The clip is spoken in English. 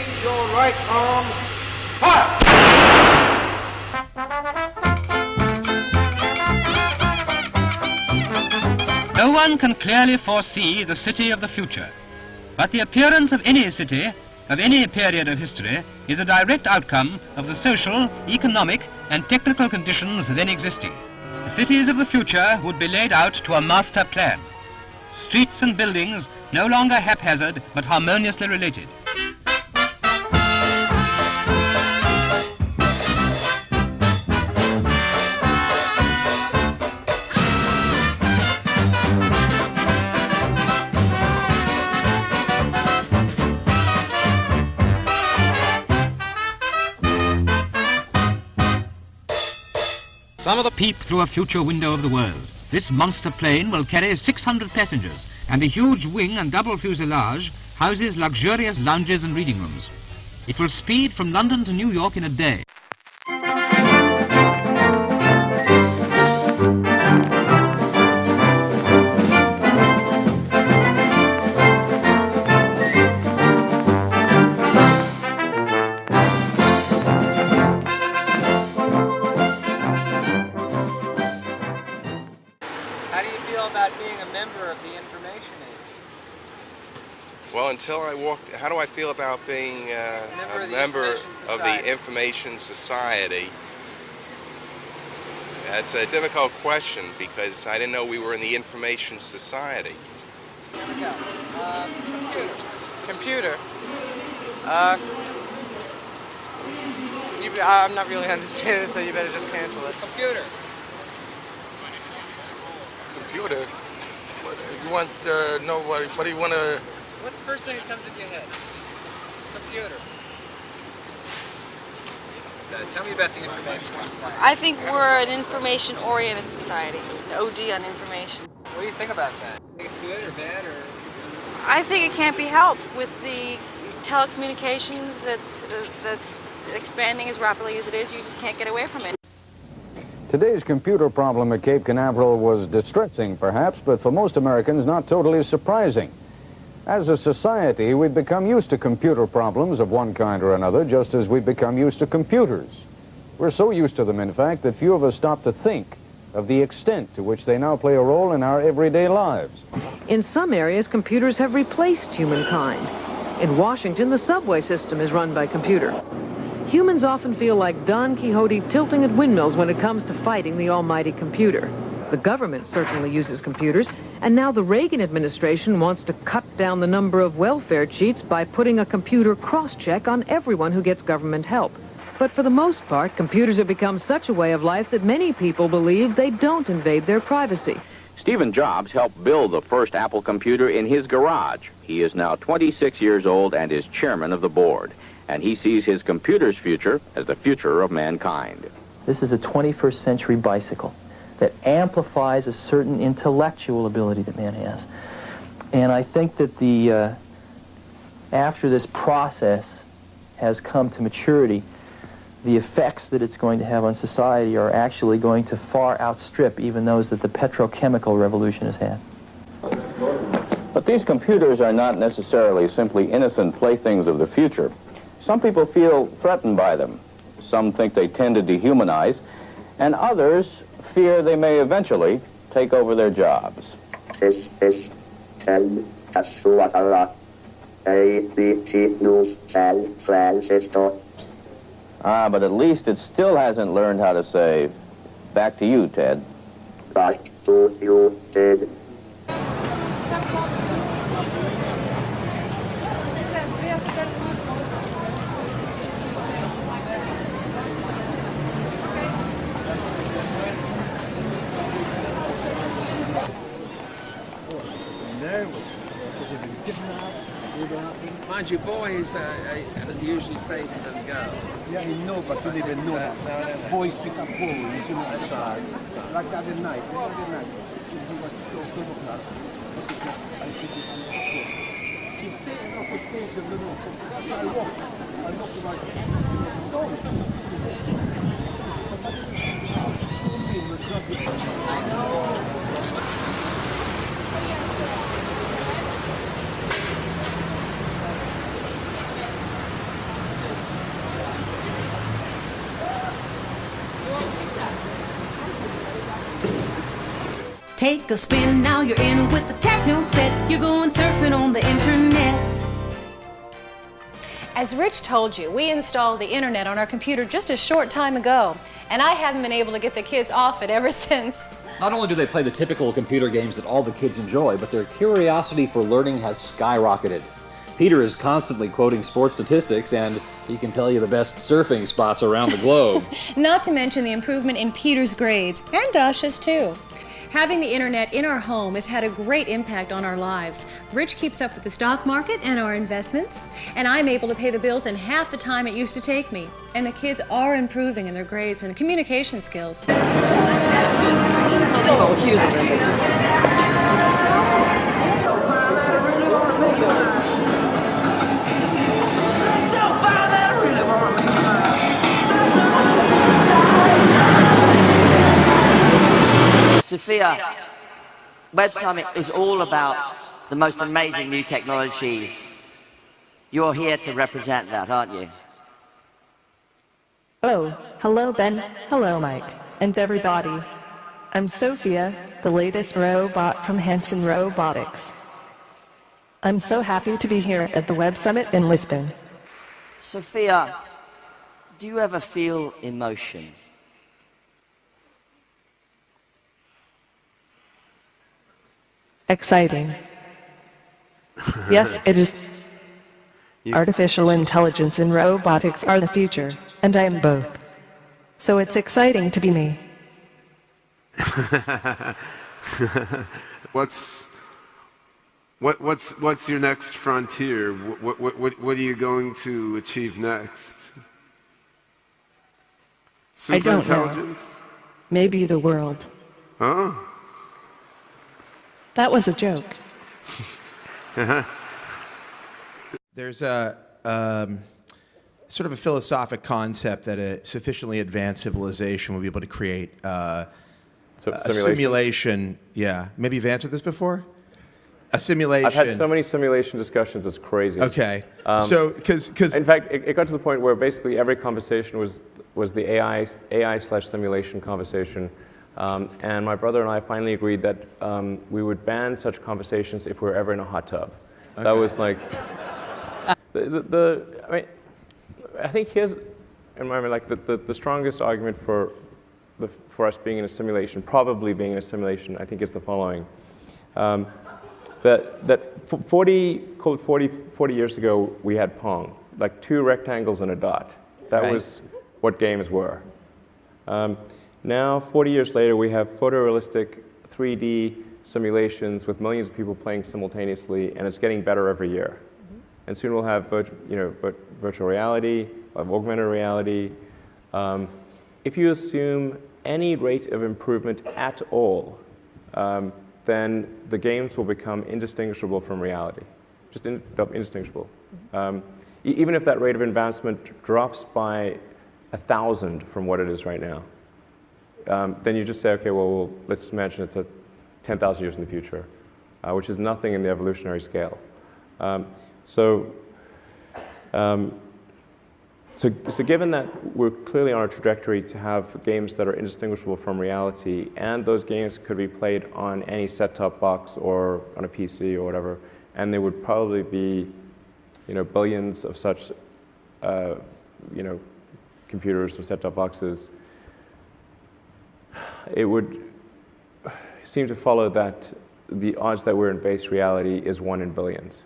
Raise your right arm. Fire! No one can clearly foresee the city of the future, but the appearance of any city, of any period of history, is a direct outcome of the social, economic, and technical conditions then existing. The cities of the future would be laid out to a master plan. Streets and buildings no longer haphazard, but harmoniously related. Some of the peep through a future window of the world. This monster plane will carry 600 passengers, and a huge wing and double fuselage houses luxurious lounges and reading rooms. It will speed from London to New York in a day. How do you feel about being a member of the information age? Well, until I walked, how do I feel about being a member of the Information Society? That's a difficult question because I didn't know we were in the Information Society. Here we go. Computer. Computer. I'm not really understanding this, so you better just cancel it. Computer. Computer? What, you want to know what do you want to... What's the first thing that comes into your head? Computer. Tell me about the information society. I think we're an information-oriented society. It's an OD on information. What do you think about that? Think it's good or bad or? I think it can't be helped with the telecommunications that's expanding as rapidly as it is. You just can't get away from it. Today's computer problem at Cape Canaveral was distressing, perhaps, but for most Americans, not totally surprising. As a society, we've become used to computer problems of one kind or another, just as we've become used to computers. We're so used to them, in fact, that few of us stop to think of the extent to which they now play a role in our everyday lives. In some areas, computers have replaced humankind. In Washington, the subway system is run by computer. Humans often feel like Don Quixote tilting at windmills when it comes to fighting the almighty computer. The government certainly uses computers, and now the Reagan administration wants to cut down the number of welfare cheats by putting a computer cross-check on everyone who gets government help. But for the most part, computers have become such a way of life that many people believe they don't invade their privacy. Stephen Jobs helped build the first Apple computer in his garage. He is now 26 years old and is chairman of the board. And he sees his computer's future as the future of mankind. This is a 21st century bicycle that amplifies a certain intellectual ability that man has. And I think that after this process has come to maturity, the effects that it's going to have on society are actually going to far outstrip even those that the petrochemical revolution has had. But these computers are not necessarily simply innocent playthings of the future. Some people feel threatened by them. Some think they tend to dehumanize, and others fear they may eventually take over their jobs. But at least it still hasn't learned how to say, back to you, Ted. Back to you, Ted. Mind you, boys are usually safer than girls. Yeah, I know, but you didn't know that. Boys pick up boys, you see what I'm saying? Like the other night, he was so close up. I think it's he's taking off his face of the room. That's why I walked. I looked at my stone. I know. Take a spin, now you're in with the techno set. You're going surfing on the internet. As Rich told you, we installed the internet on our computer just a short time ago, and I haven't been able to get the kids off it ever since. Not only do they play the typical computer games that all the kids enjoy, but their curiosity for learning has skyrocketed. Peter is constantly quoting sports statistics, and he can tell you the best surfing spots around the globe. Not to mention the improvement in Peter's grades, and Dasha's too. Having the internet in our home has had a great impact on our lives. Rich keeps up with the stock market and our investments, and I'm able to pay the bills in half the time it used to take me. And the kids are improving in their grades and communication skills. Sophia, Web Summit is all about the most amazing new technologies. You're here to represent that, aren't you? Oh, hello Ben, hello Mike, and everybody. I'm Sophia, the latest robot from Hanson Robotics. I'm so happy to be here at the Web Summit in Lisbon. Sophia, do you ever feel emotion? Exciting. Yes, it is. Artificial intelligence and robotics are the future, and I am both. So it's exciting to be me. What's your next frontier? What are you going to achieve next? I don't know. Superintelligence? Maybe the world. Huh? That was a joke. There's a sort of a philosophic concept that a sufficiently advanced civilization will be able to create a simulation. Yeah, maybe you've answered this before. A simulation. I've had so many simulation discussions, it's crazy. Okay. So, because in fact, it got to the point where basically every conversation was the AI/simulation conversation. And my brother and I finally agreed that we would ban such conversations if we were ever in a hot tub. Okay. That was like, I think here's, in my mind, like the strongest argument for us being in a simulation, probably being in a simulation, I think is the following. That 40 years ago, we had Pong, like 2 rectangles and a dot. That was what games were. Now, 40 years later, we have photorealistic 3D simulations with millions of people playing simultaneously, and it's getting better every year. And soon we'll have virtual reality, augmented reality. If you assume any rate of improvement at all, then the games will become indistinguishable from reality, just indistinguishable. Even if that rate of advancement drops by 1,000 from what it is right now, then you just say, okay, well, let's imagine it's 10,000 years in the future, which is nothing in the evolutionary scale. So given that we're clearly on a trajectory to have games that are indistinguishable from reality, and those games could be played on any set-top box or on a PC or whatever, and there would probably be, billions of such, computers or set-top boxes, it would seem to follow that the odds that we're in base reality is 1 in billions.